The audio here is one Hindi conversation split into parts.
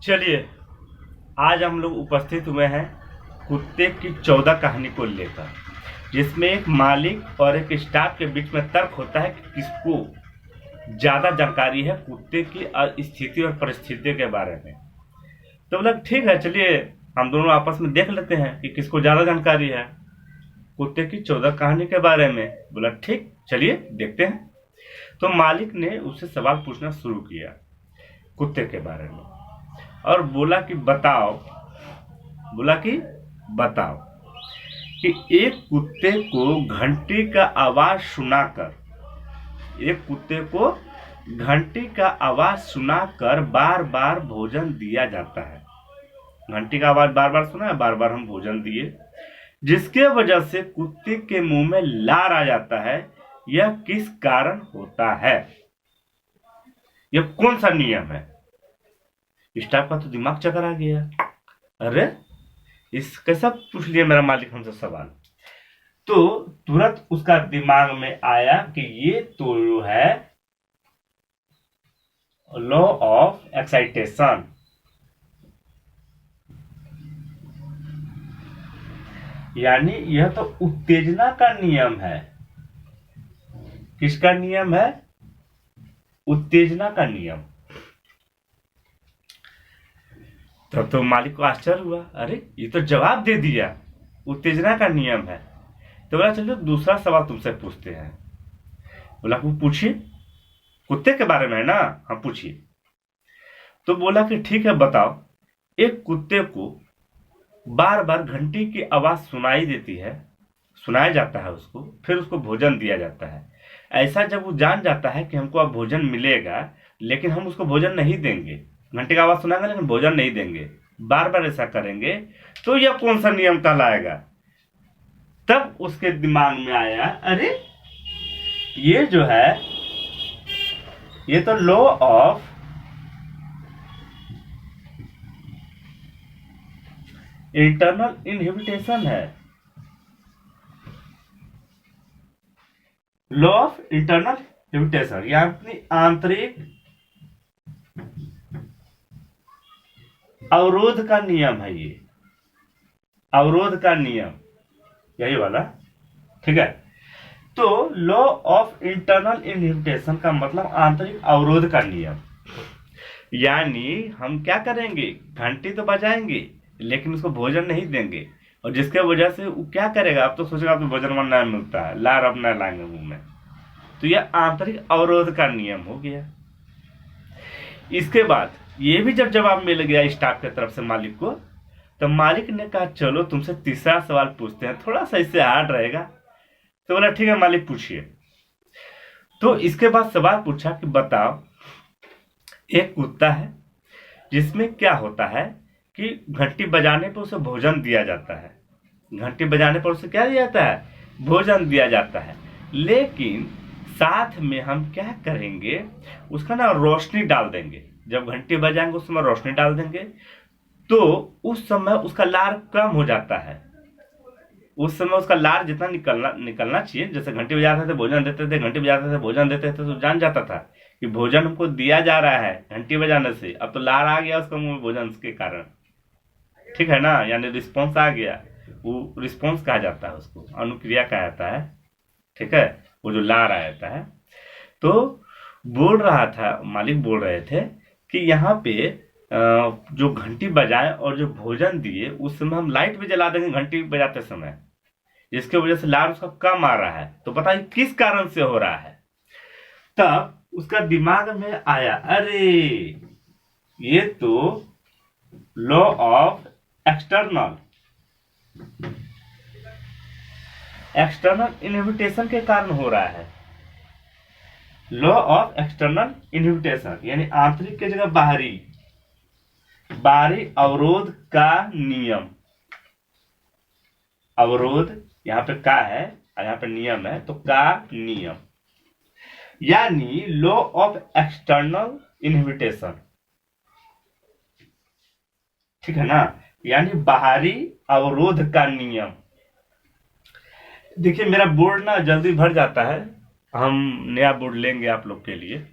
चलिए, आज हम लोग उपस्थित हुए हैं कुत्ते की 14 कहानी को लेकर, जिसमें एक मालिक और एक स्टाफ के बीच में तर्क होता है कि किसको ज़्यादा जानकारी है कुत्ते की स्थिति और परिस्थिति के बारे में। तो बोला ठीक है, चलिए हम दोनों आपस में देख लेते हैं कि किसको ज़्यादा जानकारी है कुत्ते की 14 कहानी के बारे में। बोला ठीक, चलिए देखते हैं। तो मालिक ने उससे सवाल पूछना शुरू किया कुत्ते के बारे में और बोला कि बताओ कि एक कुत्ते को घंटी का आवाज सुनाकर बार बार भोजन दिया जाता है। घंटी का आवाज बार बार सुना है, बार बार हम भोजन दिए, जिसके वजह से कुत्ते के मुंह में लार आ जाता है। यह किस कारण होता है? यह कौन सा नियम है? स्टाफ का तो दिमाग चकर आ गया। अरे, इस कैसा पूछ लिया मेरा मालिक हमसे सवाल। तो तुरंत उसका दिमाग में आया कि ये तो है लॉ ऑफ एक्साइटेशन, यानी यह तो उत्तेजना का नियम है। किसका नियम है? उत्तेजना का नियम। तब तो मालिक को आश्चर्य हुआ, अरे ये तो जवाब दे दिया, उत्तेजना का नियम है। तो बोला चलो दूसरा सवाल तुमसे पूछते हैं। बोला वो पूछिए, कुत्ते के बारे में है ना, हाँ पूछिए। तो बोला कि ठीक है बताओ, एक कुत्ते को बार बार घंटी की आवाज सुनाया जाता है उसको, फिर उसको भोजन दिया जाता है। ऐसा जब वो जान जाता है कि हमको अब भोजन मिलेगा, लेकिन हम उसको भोजन नहीं देंगे, घंटे का आवाज सुनाएंगे लेकिन भोजन नहीं देंगे, बार बार ऐसा करेंगे, तो यह कौन सा नियम कहलाएगा? तब उसके दिमाग में आया, अरे ये जो है ये तो लॉ ऑफ इंटरनल इनहिबिटेशन है। लॉ ऑफ इंटरनल इनहिबिटेशन यानी आंतरिक अवरोध का नियम है। ये अवरोध का नियम यही वाला, ठीक है। तो लॉ ऑफ इंटरनल इनहिबिटेशन का मतलब आंतरिक अवरोध का नियम, यानी हम क्या करेंगे, घंटी तो बजाएंगे लेकिन उसको भोजन नहीं देंगे, और जिसके वजह से वो क्या करेगा, अब तो सोचेगा अब तो भोजन वरना मिलता है, लार अपना लाएंगे मुंह में। तो यह आंतरिक अवरोध का नियम हो गया। इसके बाद ये भी जब जवाब मिल गया स्टाफ की तरफ से मालिक को, तो मालिक ने कहा चलो तुमसे तीसरा सवाल पूछते हैं, थोड़ा सा इससे हार्ड रहेगा। तो बोला ठीक है मालिक पूछिए। तो इसके बाद सवाल पूछा कि बताओ, एक कुत्ता है जिसमें क्या होता है कि घंटी बजाने पर उसे भोजन दिया जाता है। घंटी बजाने पर उसे क्या दिया जाता है? भोजन दिया जाता है। लेकिन साथ में हम क्या करेंगे, उसका ना रोशनी डाल देंगे। जब घंटी बजाएंगे उस समय रोशनी डाल देंगे, तो उस समय उसका लार कम हो जाता है। उस समय उसका लार जितना निकलना चाहिए, जैसे घंटी बजाते थे भोजन देते थे, घंटी बजाते थे भोजन देते थे, तो जान जाता था कि भोजन हमको दिया जा रहा है घंटी बजाने से। अब तो लार आ गया उसका मुंह में भोजन के कारण, ठीक है ना, यानी रिस्पॉन्स आ गया। वो रिस्पॉन्स कहा जाता है, उसको अनुक्रिया कहा जाता है, ठीक है। वो जो लार आ जाता है, तो बोल रहा था मालिक, बोल रहे थे कि यहाँ पे जो घंटी बजाए और जो भोजन दिए, उस समय हम लाइट भी जला देंगे घंटी बजाते समय, जिसकी वजह से लार उसका कम आ रहा है। तो बताइए किस कारण से हो रहा है? तब उसका दिमाग में आया, अरे ये तो लॉ ऑफ एक्सटर्नल इनहिबिटेशन के कारण हो रहा है। लॉ ऑफ एक्सटर्नल इनहिबिटेशन यानी आंतरिक की जगह बाहरी अवरोध का नियम। अवरोध यहाँ पे का है और यहाँ पे नियम है, तो का नियम यानी लॉ ऑफ एक्सटर्नल इनहिबिटेशन, ठीक है ना, यानी बाहरी अवरोध का नियम। देखिए मेरा बोर्ड ना जल्दी भर जाता है, हम नया बोर्ड लेंगे आप लोग के लिए।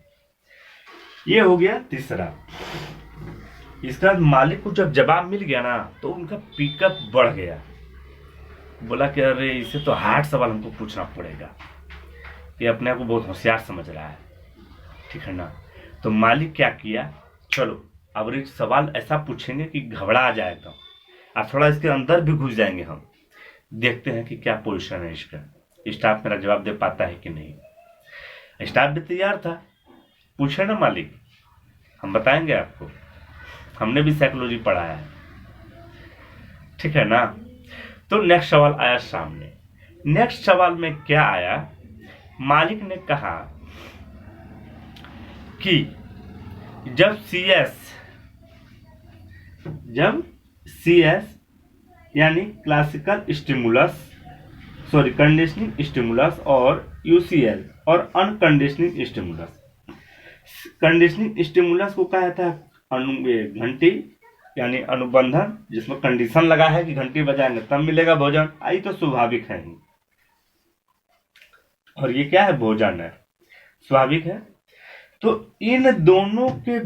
ये हो गया तीसरा। इसके बाद मालिक को जब जवाब मिल गया ना तो उनका पिकअप बढ़ गया। बोला कि अरे इसे तो हार्ड सवाल हमको पूछना पड़ेगा, ये अपने आप को बहुत होशियार समझ रहा है, ठीक है ना। तो मालिक क्या किया, चलो अब एक सवाल ऐसा पूछेंगे कि घबरा जाएगा और थोड़ा इसके अंदर भी घुस जाएंगे हम, देखते हैं कि क्या पोजीशन है इसका, स्टाफ मेरा जवाब दे पाता है कि नहीं। स्टाफ भी तैयार था, पूछे ना मालिक, हम बताएंगे आपको, हमने भी साइकोलॉजी पढ़ा है, ठीक है ना। तो नेक्स्ट सवाल आया सामने। नेक्स्ट सवाल में क्या आया, मालिक ने कहा कि जब सी एस यानी क्लासिकल स्टिमुलस कंडीशनिंग स्टिमुलस और यूसीएल और अनकंडीशनिंग स्टिमुलस। कंडीशनिंग स्टिमुलस को कहा जाता है घंटी यानी अनुबंधन, जिसमें कंडीशन लगा है कि घंटी बजाएंगे तब मिलेगा भोजन, आई तो स्वाभाविक है ही। और ये क्या है, भोजन है, स्वाभाविक है। तो इन दोनों के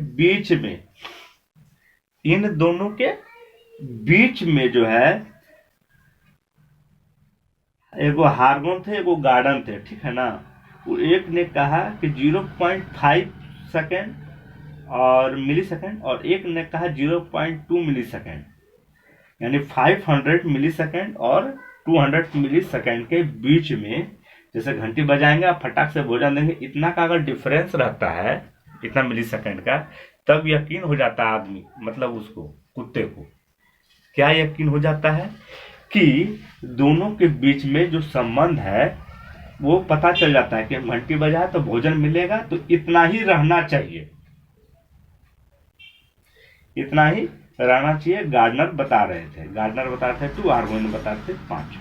बीच में जो है एगो हार्मोन थे, एगो गार्डन थे, ठीक है ना। वो एक ने कहा कि 0.5 सेकेंड और मिली सेकेंड, और एक ने कहा 0.2 मिली सेकेंड, यानी 500 मिली सेकेंड और 200 मिली सेकेंड के बीच में जैसे घंटी बजाएंगे आप फटाक से भोजन देंगे, इतना का अगर डिफरेंस रहता है, इतना मिली सेकेंड का, तब यकीन हो जाता है आदमी, मतलब उसको, कुत्ते को क्या यकीन हो जाता है कि दोनों के बीच में जो संबंध है वो पता चल जाता है कि घंटी बजाए तो भोजन मिलेगा, तो इतना ही रहना चाहिए, इतना ही रहना चाहिए। गार्डनर बता रहे थे 2, हार्मोन बता रहे थे 5।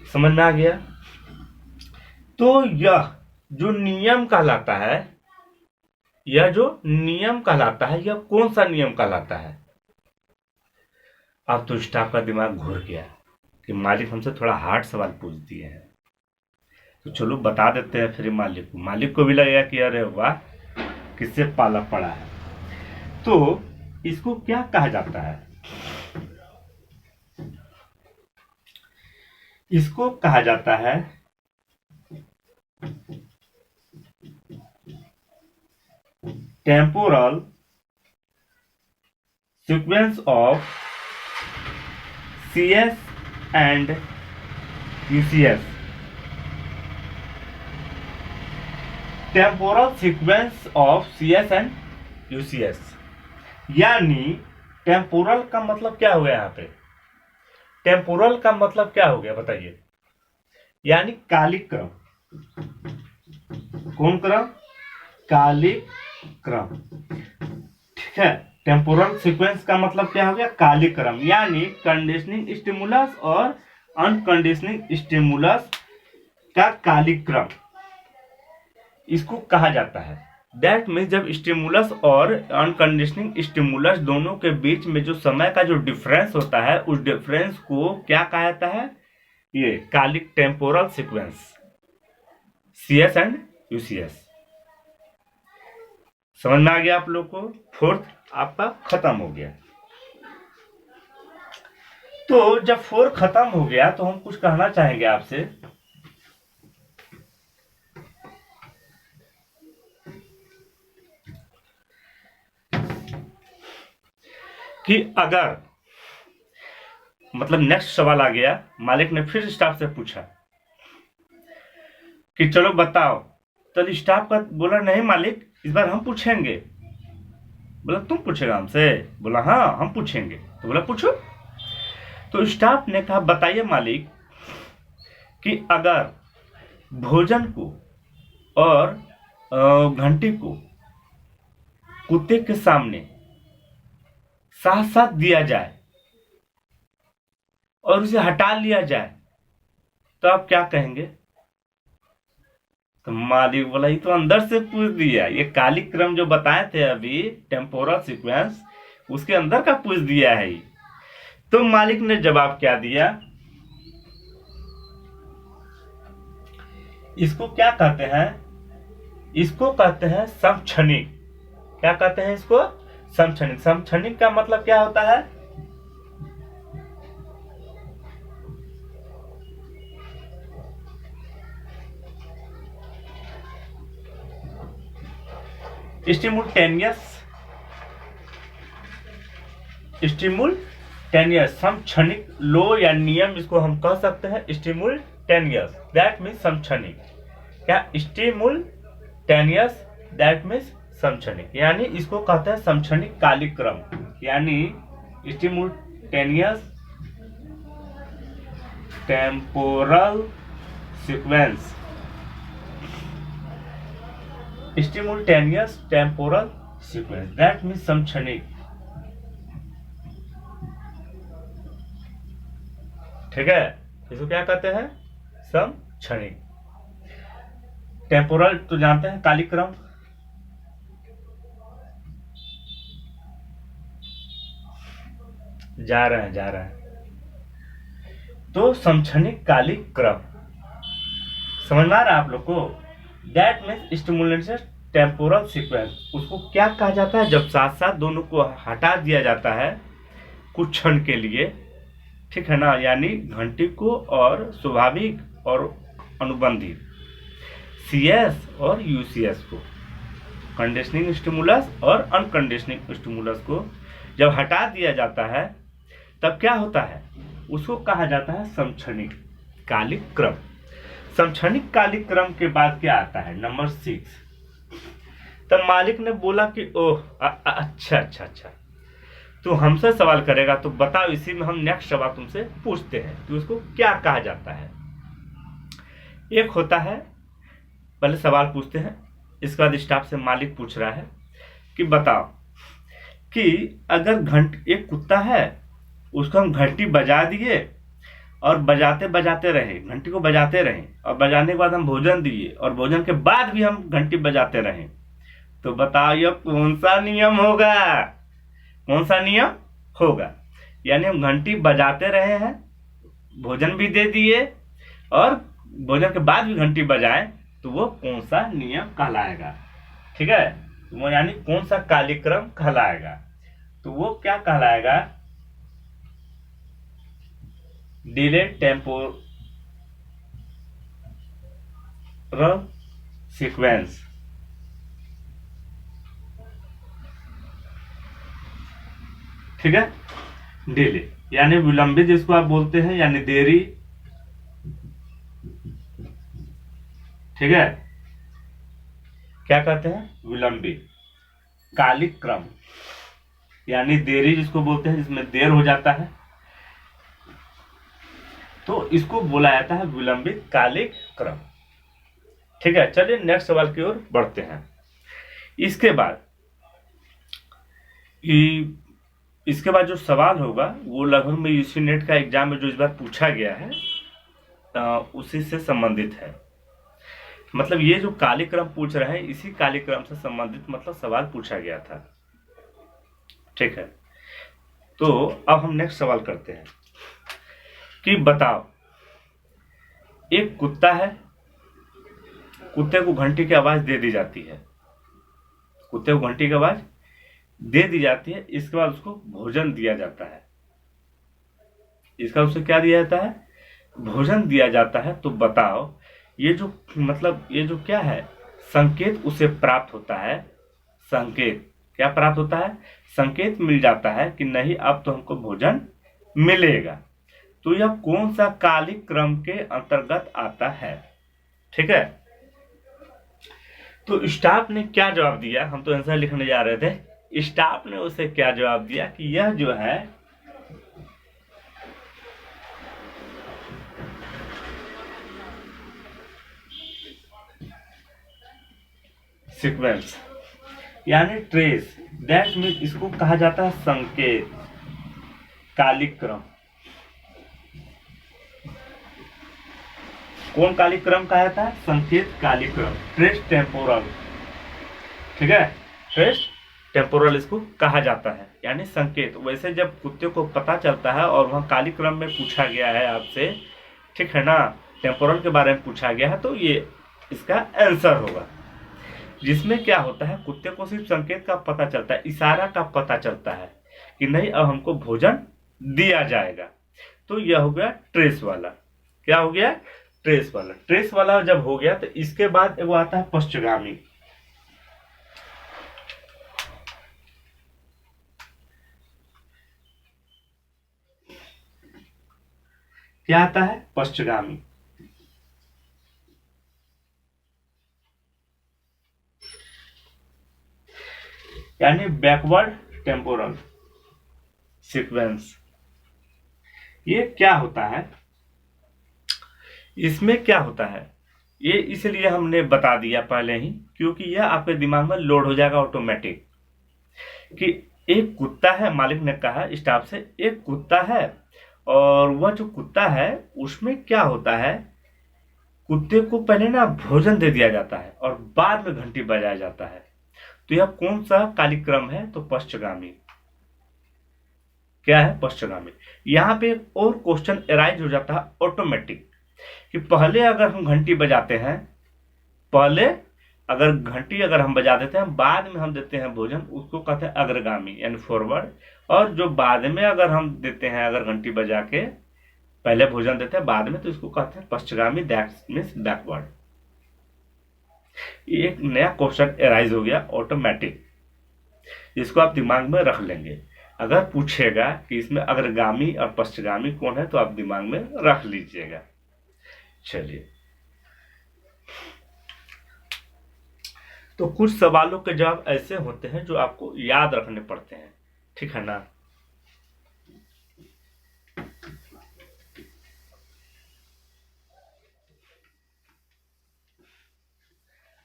समझ में आ गया। तो यह जो नियम कहलाता है, यह कौन सा नियम कहलाता है। अब तो स्टाफ का दिमाग घुर गया कि मालिक हमसे थोड़ा हार्ड सवाल पूछ दिए हैं, तो चलो बता देते हैं फिर मालिक को भी लगेगा कि अरे वाह, किससे पाला पड़ा है। तो इसको क्या कहा जाता है, इसको कहा जाता है temporal sequence of CS and UCS। Temporal sequence of CS and UCS, यानी टेम्पोरल का मतलब क्या हो गया यहाँ पे, टेम्पोरल का मतलब क्या हो गया बताइए, यानी कालिक क्रम। कौन क्रम, कालिक क्रम, ठीक है। टेम्पोरल सीक्वेंस का मतलब क्या हो गया, कालिक क्रम, यानी कंडीशनिंग स्टिमुलस और अनकंडीशनिंग स्टिमुलस का कालिक क्रम इसको कहा जाता है। दैट मीन्स जब स्टिमुलस और अनकंडीशनिंग स्टिमुलस दोनों के बीच में जो समय का जो डिफरेंस होता है, उस डिफरेंस को क्या कहा जाता है, ये कालिक temporal sequence, CS and UCS। समझ में आ गया आप लोग को। 4th आपका खत्म हो गया। तो जब 4 खत्म हो गया तो हम कुछ कहना चाहेंगे आपसे कि अगर, मतलब नेक्स्ट सवाल आ गया, मालिक ने फिर स्टाफ से पूछा कि चलो बताओ, तो स्टाफ का बोला नहीं मालिक, इस बार हम पूछेंगे। बोला तुम पूछेगा हमसे, बोला हाँ हम पूछेंगे, तो बोला पूछो। तो स्टाफ ने कहा बताइए मालिक कि अगर भोजन को और घंटी को कुत्ते के सामने साथ साथ दिया जाए और उसे हटा लिया जाए तो आप क्या कहेंगे। तो मालिक बोला ये तो अंदर से पूछ दिया, ये कालिक क्रम जो बताए थे अभी टेम्पोरल सीक्वेंस, उसके अंदर का पूछ दिया है। तो मालिक ने जवाब क्या दिया, इसको क्या कहते हैं, इसको कहते हैं समक्षणिक। क्या कहते हैं इसको? समक्षणिक। समक्षणिक का मतलब क्या होता है? स्टिमुलटेनियस। स्टिमुलटेनियस समक्षणिक लो या नियम, इसको हम कह सकते हैं स्टिमुलटेनियस, दैट मीन्स समक्षणिक। क्या? स्टिमुलटेनियस दैट मीन्स समक्षणिक, यानी इसको कहते हैं समक्षणिक कालिक क्रम, यानी simultaneous temporal sequence. Simultaneous temporal sequence that means समक्षणिक। ठीक है, इसको क्या कहते हैं? समक्षणिक। टेम्पोरल तो जानते हैं, कालिक क्रम। जा रहे हैं। तो समक्षणिक कालिक क्रम समझ में आ रहा है आप लोग को? That means stimulated temporal sequence. उसको क्या कहा जाता है? जब साथ साथ दोनों को हटा दिया जाता है कुछ क्षण के लिए, ठीक है ना, यानी घंटी को और स्वाभाविक और अनुबंधित CS और UCS को, कंडीशनिंग स्टिमुलस और अनकंडीशनिंग स्टिमुलस को जब हटा दिया जाता है तब क्या होता है? उसको कहा जाता है समक्षणिक कालिक क्रम। समक्षणिक कालिक क्रम के बाद क्या आता है? नंबर 6। तब मालिक ने बोला कि ओह अच्छा, तो हमसे सवाल करेगा तो बताओ, इसी में हम नेक्स्ट सवाल तुमसे पूछते हैं कि उसको क्या कहा जाता है। एक होता है, पहले सवाल पूछते हैं, इसके बाद स्टाफ से मालिक पूछ रहा है कि बताओ कि अगर एक कुत्ता है, उसको हम घंटी बजा दिए और बजाते रहे, घंटी को बजाते रहे, और बजाने के बाद हम भोजन दिए और भोजन के बाद भी हम घंटी बजाते रहे, तो बताओ ये कौन सा नियम होगा? कौन सा नियम होगा? यानी हम घंटी बजाते रहे हैं, भोजन भी दे दिए और भोजन के बाद भी घंटी बजाए, तो वो कौन सा नियम कहलाएगा? ठीक है, वो यानी कौन सा कालिक क्रम कहलाएगा? तो वो क्या कहलाएगा? Delay temporal sequence. ठीक है, डिले यानी विलंबित जिसको आप बोलते हैं, यानी देरी। ठीक है, क्या कहते हैं? विलंबित कालिक क्रम, यानी देरी जिसको बोलते हैं, जिसमें देर हो जाता है, तो इसको बोला जाता है विलंबित कालिक क्रम। ठीक है, चलिए नेक्स्ट सवाल की ओर बढ़ते हैं। इसके बाद जो सवाल होगा वो लगभग में यूसी नेट का एग्जाम में जो इस बार पूछा गया है उसी से संबंधित है। मतलब ये जो कालिक क्रम पूछ रहे हैं, इसी कालिक क्रम से संबंधित मतलब सवाल पूछा गया था। ठीक है, तो अब हम नेक्स्ट सवाल करते हैं कि बताओ, एक कुत्ता है, कुत्ते को घंटी की आवाज दे दी जाती है, कुत्ते को घंटी की आवाज दे दी जाती है, इसके बाद उसको भोजन दिया जाता है। इसका उससे क्या दिया जाता है? भोजन दिया जाता है। तो बताओ ये जो क्या है? संकेत उसे प्राप्त होता है। संकेत क्या प्राप्त होता है? संकेत मिल जाता है कि नहीं अब तो हमको भोजन मिलेगा। तो यह कौन सा कालिक क्रम के अंतर्गत आता है? ठीक है, तो स्टाफ ने क्या जवाब दिया? हम तो आंसर लिखने जा रहे थे, स्टाफ ने उसे क्या जवाब दिया कि यह जो है सीक्वेंस यानी ट्रेस, दैट मीन इसको कहा जाता है संकेत कालिक क्रम। कौन कालिक क्रम कहा जाता है? संकेत कालिक क्रम, ट्रेस टेम्पोरल। ठीक है, ट्रेस टेम्पोरल इसको कहा जाता है, यानी संकेत। वैसे जब कुत्ते को पता चलता है और वहाँ कालिक क्रम में पूछा गया है आपसे, ठीक है ना, टेम्पोरल के बारे में पूछा गया है, तो ये इसका आंसर होगा। जिसमें क्या होता है, कुत्ते को सिर्फ संकेत का पता चलता है, इशारा का पता चलता है कि नहीं अब हमको भोजन दिया जाएगा। तो यह हो गया ट्रेस वाला। क्या हो गया? ट्रेस वाला। ट्रेस वाला जब हो गया तो इसके बाद वो आता है पश्चगामी। क्या आता है? पश्चगामी। यानी बैकवर्ड टेम्पोरल सीक्वेंस। ये क्या होता है? इसमें क्या होता है ये इसलिए हमने बता दिया पहले ही, क्योंकि यह आपके दिमाग में लोड हो जाएगा ऑटोमेटिक कि एक कुत्ता है, मालिक ने कहा स्टाफ से एक कुत्ता है, और वह जो कुत्ता है उसमें क्या होता है, कुत्ते को पहले ना भोजन दे दिया जाता है और बाद में घंटी बजाया जाता है। तो यह कौन सा कालिक्रम है? तो पश्चगामी। क्या है? पश्चगामी। यहाँ पे एक और क्वेश्चन अराइज हो जाता है ऑटोमेटिक कि पहले अगर हम घंटी बजाते हैं, पहले अगर घंटी अगर हम बजा देते हैं, बाद में हम देते हैं भोजन, उसको कहते हैं अग्रगामी यानी फॉरवर्ड। और जो बाद में अगर हम देते हैं, अगर घंटी बजा के पहले भोजन देते हैं बाद में, तो इसको कहते हैं पश्चगामी, दैट मीन्स बैकवर्ड। एक नया क्वेश्चन अराइज हो गया ऑटोमेटिक, जिसको आप दिमाग में रख लेंगे। अगर पूछेगा कि इसमें अग्रगामी और पश्चगामी कौन है, तो आप दिमाग में रख लीजिएगा। चलिए, तो कुछ सवालों के जवाब ऐसे होते हैं जो आपको याद रखने पड़ते हैं, ठीक है ना।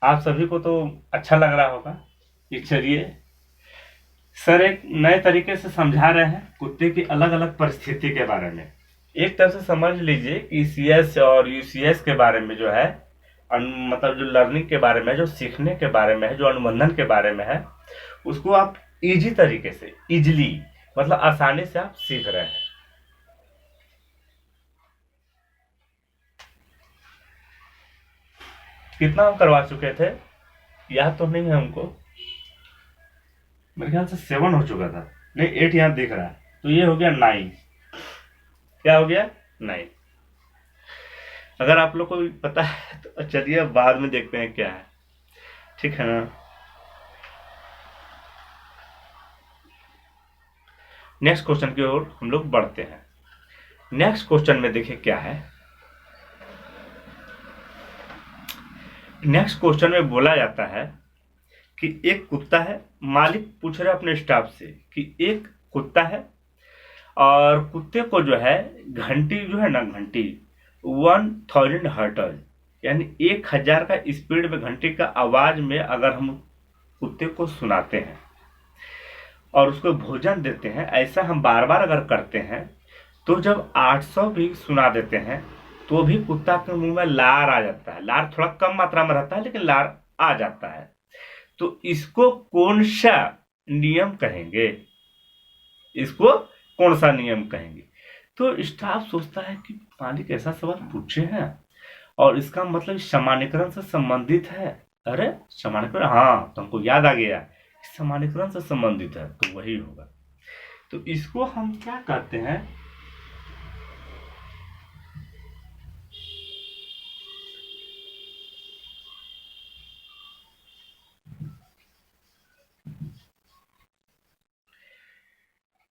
आप सभी को तो अच्छा लग रहा होगा कि चलिए सर एक नए तरीके से समझा रहे हैं कुत्ते की अलग अलग परिस्थिति के बारे में। एक तरह से समझ लीजिए कि ईसीएस और यूसीएस के बारे में जो है, मतलब जो लर्निंग के बारे में, जो सीखने के बारे में है, जो अनुबंधन के बारे में है, उसको आप इजी तरीके से, इजली मतलब आसानी से आप सीख रहे हैं। कितना हम करवा चुके थे याद तो नहीं है हमको, मेरे ख्याल से 7 हो चुका था, नहीं 8 यहाँ दिख रहा है, तो ये हो गया 9। क्या हो गया? 9। अगर आप लोग को पता है तो चलिए बाद में देखते हैं क्या है, ठीक है ना। नेक्स्ट क्वेश्चन की ओर हम लोग बढ़ते हैं। नेक्स्ट क्वेश्चन में देखिए क्या है। नेक्स्ट क्वेश्चन में बोला जाता है कि एक कुत्ता है, मालिक पूछ रहे अपने स्टाफ से कि एक कुत्ता है और कुत्ते को जो है घंटी जो है ना, घंटी 1000 हर्टज यानी 1000 का स्पीड में घंटी का आवाज में अगर हम कुत्ते को सुनाते हैं और उसको भोजन देते हैं, ऐसा हम बार बार अगर करते हैं, तो जब 800 भी सुना देते हैं तो भी कुत्ता के मुंह में लार आ जाता है। लार थोड़ा कम मात्रा में रहता है लेकिन लार आ जाता है। तो इसको कौन सा नियम कहेंगे? इसको कौन सा नियम कहेंगे? तो स्टाफ सोचता है कि मालिक ऐसा सवाल पूछे हैं और इसका मतलब सामान्यीकरण से संबंधित है। अरे सामान्यीकरण, हाँ तो हमको याद आ गया, सामान्यीकरण से संबंधित है तो वही होगा। तो इसको हम क्या कहते हैं?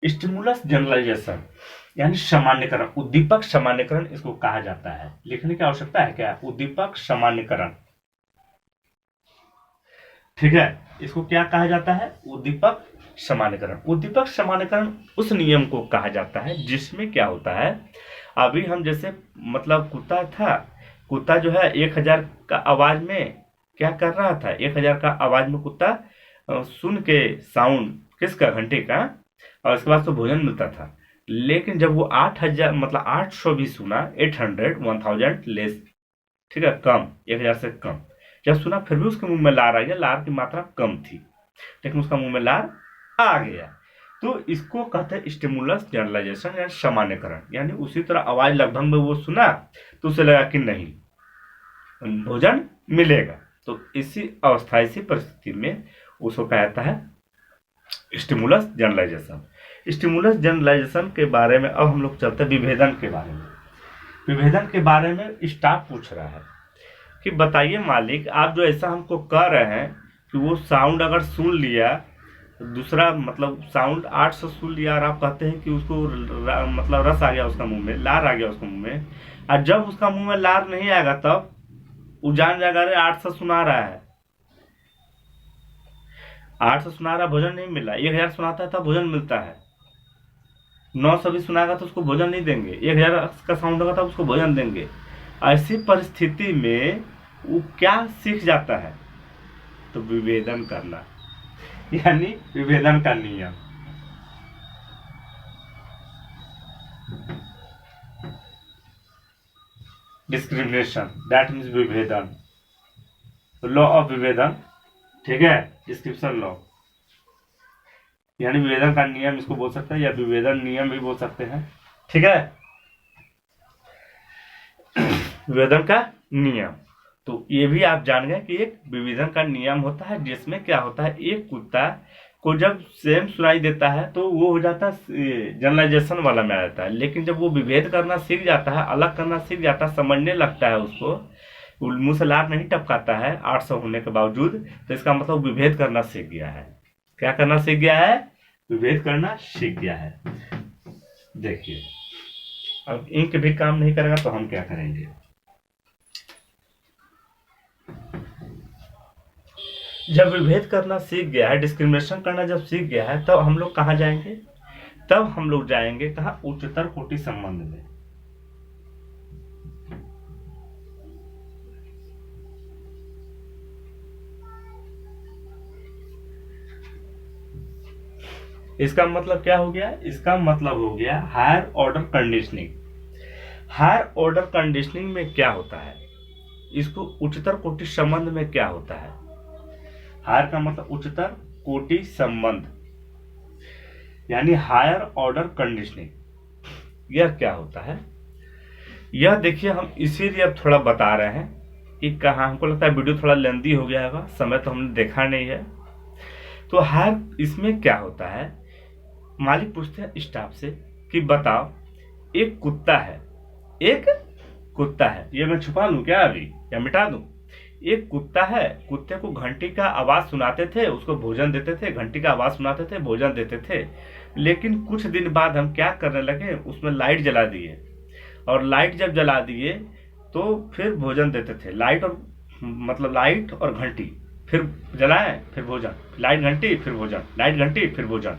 स्टिमुलस जनरलाइजेशन यानी सामान्यकरण, उद्दीपक सामान्यकरण इसको कहा जाता है। लिखने की आवश्यकता है क्या? उद्दीपक सामान्यकरण, ठीक है। इसको क्या कहा जाता है? उद्दीपक सामान्यकरण। उद्दीपक सामान्यकरण उस नियम को कहा जाता है जिसमें क्या होता है, अभी हम जैसे मतलब कुत्ता था, कुत्ता जो है 1000 का आवाज में क्या कर रहा था, 1000 का आवाज में कुत्ता सुन के साउंड किसका, घंटे का, और उसके बाद तो भोजन मिलता था। लेकिन जब वो 8000 मतलब 800 भी सुना, 800 1000 लेस, ठीक है, कम, 1000 से कम जब सुना, फिर भी उसके मुंह में लार आ गया, लार की मात्रा कम थी लेकिन उसका मुंह में लार आ गया, तो इसको कहते हैं स्टिमुलस जनरलाइजेशन या सामान्यकरण। यानी उसी तरह आवाज लगभग में वो सुना तो उसे लगा कि नहीं भोजन मिलेगा, तो इसी अवस्था, इसी परिस्थिति में उसको कहा जाता है स्टिमुलस जनरलाइजेशन। स्टिमुलस जनरलाइजेशन के बारे में अब हम लोग चलते हैं विभेदन के बारे में। विभेदन के बारे में स्टाफ पूछ रहा है कि बताइए मालिक, आप जो ऐसा हमको कह रहे हैं कि वो साउंड अगर सुन लिया, दूसरा मतलब साउंड 8 से सुन लिया और आप कहते हैं कि उसको मतलब रस आ गया उसका मुंह में, लार आ गया उसका मुंह में, और जब उसका मुंह में लार नहीं आएगा तब वो जान जाएगा अरे 8 से सुना रहा है, 8 से सुना रहा, भोजन नहीं मिला। 1000 सुनाता है तब भोजन मिलता है। 9 से भी सुनाएगा तो उसको भोजन नहीं देंगे, 1000 का साउंड होगा तब उसको भोजन देंगे। ऐसी परिस्थिति में वो क्या सीख जाता है? तो विभेदन करना, यानी विभेदन का नियम। डिस्क्रिमिनेशन, दैट मीन्स विभेदन, लॉ ऑफ विभेदन, ठीक है, डिस्क्रिप्शन लॉ, यानी विभेदन का नियम इसको बोल सकते हैं, या विभेदन नियम भी बोल सकते हैं, ठीक है। विभेदन का नियम, तो ये भी आप जान गए कि एक विभेदन का नियम होता है जिसमें क्या होता है, एक कुत्ता को जब सेम सुनाई देता है तो वो हो जाता है जनरलाइजेशन वाला में आ जाता है, लेकिन जब वो विभेद करना सीख जाता है, अलग करना सीख जाता है, समझने लगता है उसको, मुंह से लार नहीं टपकाता है 800 होने के बावजूद, तो इसका मतलब विभेद करना सीख गया है। क्या करना सीख गया है? विभेद करना सीख गया है। देखिए अब इंक भी काम नहीं करेगा तो हम क्या करेंगे? जब विभेद करना सीख गया है, डिस्क्रिमिनेशन करना जब सीख गया है, तब हम लोग कहाँ जाएंगे? तब हम लोग जाएंगे कहाँ? उच्चतर कोटि संबंध में। इसका मतलब क्या हो गया? इसका मतलब हो गया higher order conditioning. Higher order conditioning में क्या होता है? इसको उच्चतर कोटि संबंध में क्या होता है? हायर का मतलब उच्चतर कोटि संबंध, यानी हायर ऑर्डर कंडीशनिंग। यह क्या होता है? यह देखिए हम इसीलिए अब थोड़ा बता रहे हैं कि कहाँ, हमको लगता है वीडियो थोड़ा लेंदी हो गया होगा, समय तो हमने देखा नहीं है। तो हायर इसमें क्या होता है? मालिक पूछते हैं स्टाफ से कि बताओ, एक कुत्ता है, एक कुत्ता है, ये मैं छुपा लूं क्या अभी या मिटा दूं? एक कुत्ता है, कुत्ते को घंटी का आवाज सुनाते थे, उसको भोजन देते थे, घंटी का आवाज सुनाते थे, भोजन देते थे, लेकिन कुछ दिन बाद हम क्या करने लगे, उसमें लाइट जला दिए, और लाइट जब जला दिए तो फिर भोजन देते थे। लाइट और मतलब लाइट और घंटी, फिर जलाए फिर भोजन, लाइट घंटी फिर भोजन, लाइट घंटी फिर भोजन।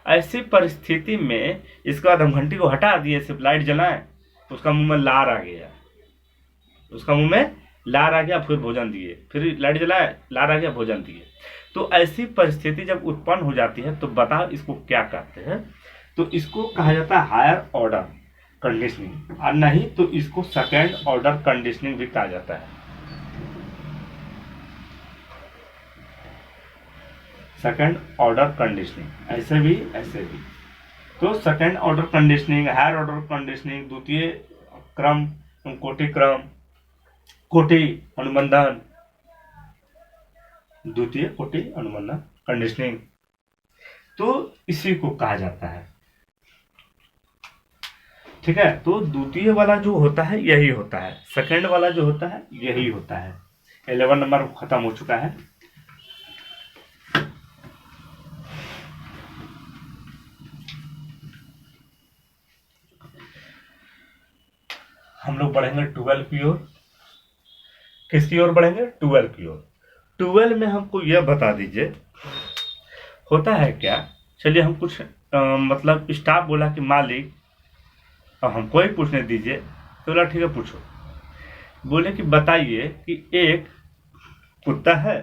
ऐसी परिस्थिति में इसके बाद हम घंटी को हटा दिए, सिर्फ लाइट जलाएं, उसका मुंह में लार आ गया, उसका मुंह में लार आ गया, फिर भोजन दिए, फिर लाइट जलाए, लार आ गया, भोजन दिए। तो ऐसी परिस्थिति जब उत्पन्न हो जाती है तो बताओ इसको क्या कहते हैं? तो इसको कहा जाता है हायर ऑर्डर कंडीशनिंग, और नहीं तो इसको सेकेंड ऑर्डर कंडीशनिंग भी कहा जाता है। सेकेंड ऑर्डर कंडीशनिंग, ऐसे भी ऐसे भी। तो second order conditioning, higher order conditioning, द्वितीय क्रम, कोटि क्रम, कोटि अनुबंधन, द्वितीय कोटि अनुबंधन कंडीशनिंग, तो इसी को कहा जाता है, ठीक है। तो द्वितीय वाला जो होता है यही होता है, सेकेंड वाला जो होता है यही होता है। 11 नंबर खत्म हो चुका है। हम लोग बढ़ेंगे 12 की ओर। किसकी ओर बढ़ेंगे? 12 की ओर। 12 में हमको यह बता दीजिए होता है क्या। चलिए हम कुछ मतलब स्टाफ बोला कि मालिक अब हमको ही पूछने दीजिए, तो बोला ठीक है पूछो। बोले कि बताइए कि एक कुत्ता है,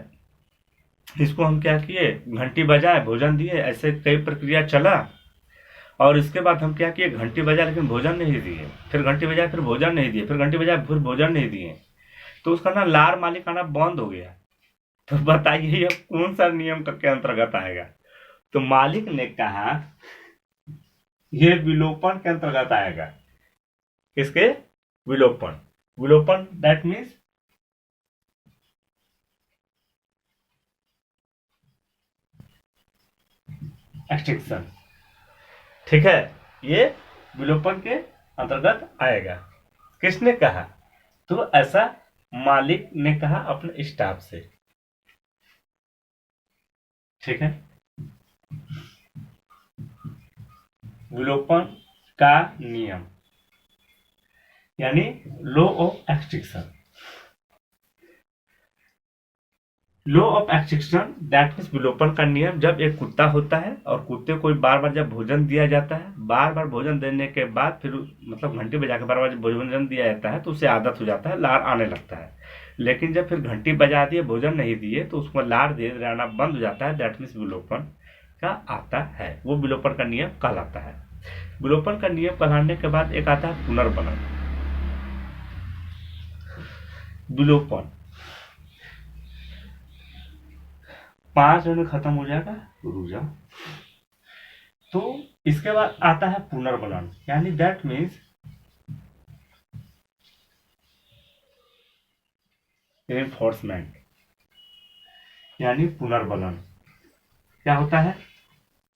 इसको हम क्या किए, घंटी बजाए, भोजन दिए, ऐसे कई प्रक्रिया चला, और इसके बाद हम क्या किए, घंटी बजाए लेकिन भोजन नहीं दिए, फिर घंटी बजाए फिर भोजन नहीं दिए, फिर घंटी बजाए फिर भोजन नहीं दिए, तो उसका ना लार मालिक आना बंद हो गया। तो बताइए यह कौन सा नियम के अंतर्गत आएगा? तो मालिक ने कहा यह विलोपन के अंतर्गत आएगा। किसके? विलोपन। विलोपन दैट मीन्स एक्सटिंक्शन। ठीक है, ये विलोपन के अंतर्गत आएगा। किसने कहा? तो ऐसा मालिक ने कहा अपने स्टाफ से। ठीक है, विलोपन का नियम यानी law of extinction. Law of extinction that means विलोपन का नियम। जब एक कुत्ता होता है और कुत्ते को बार बार जब भोजन दिया जाता है, बार बार भोजन देने के बाद फिर मतलब घंटी बजा के बार बार जब भोजन दिया जाता है तो उसे आदत हो जाता है, लार आने लगता है। लेकिन जब फिर घंटी बजा दिए, भोजन नहीं दिए, तो उसको लार दे रहना बंद हो जाता है। दैट मीन्स विलोपन का आता है, वो विलोपन का नियम कहलाता है। विलोपन का नियम कहलाने के बाद एक आता है पुनर्बलन। विलोपन 5 मिनट में खत्म हो जाएगा, रुक जाओ। तो इसके बाद आता है पुनर्बलन यानी दैट मीन्स रेनफोर्समेंट यानी पुनर्बलन। क्या होता है?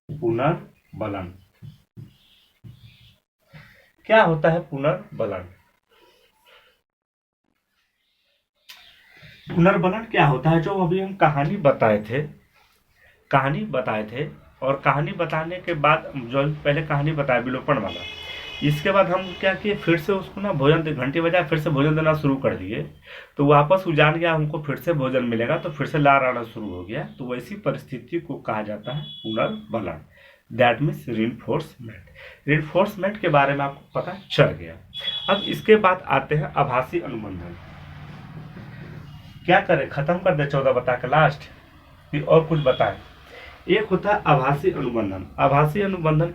पुनर्बलन। क्या होता है पुनर्बलन? पुनर्बलन क्या होता है? जो अभी हम कहानी बताए थे और कहानी बताने के बाद जो पहले कहानी बताया विलोपन वाला, इसके बाद हम क्या किए, फिर से उसको ना भोजन घंटी बजाए, फिर से भोजन देना शुरू कर दिए। तो वापस वो जान गया हमको फिर से भोजन मिलेगा, तो फिर से लार आना शुरू हो गया। तो वैसी परिस्थिति को कहा जाता है पुनर्बलन। That means reinforcement. रिइंफोर्समेंट के बारे में आपको पता चल गया। अब इसके बाद आते हैं आभासी अनुबंधन। क्या करें, खत्म कर दे 14 बता के लास्ट, फिर और कुछ बताएं। एक होता है आभासी अनुबंधन। आभासी अनुबंधन क्या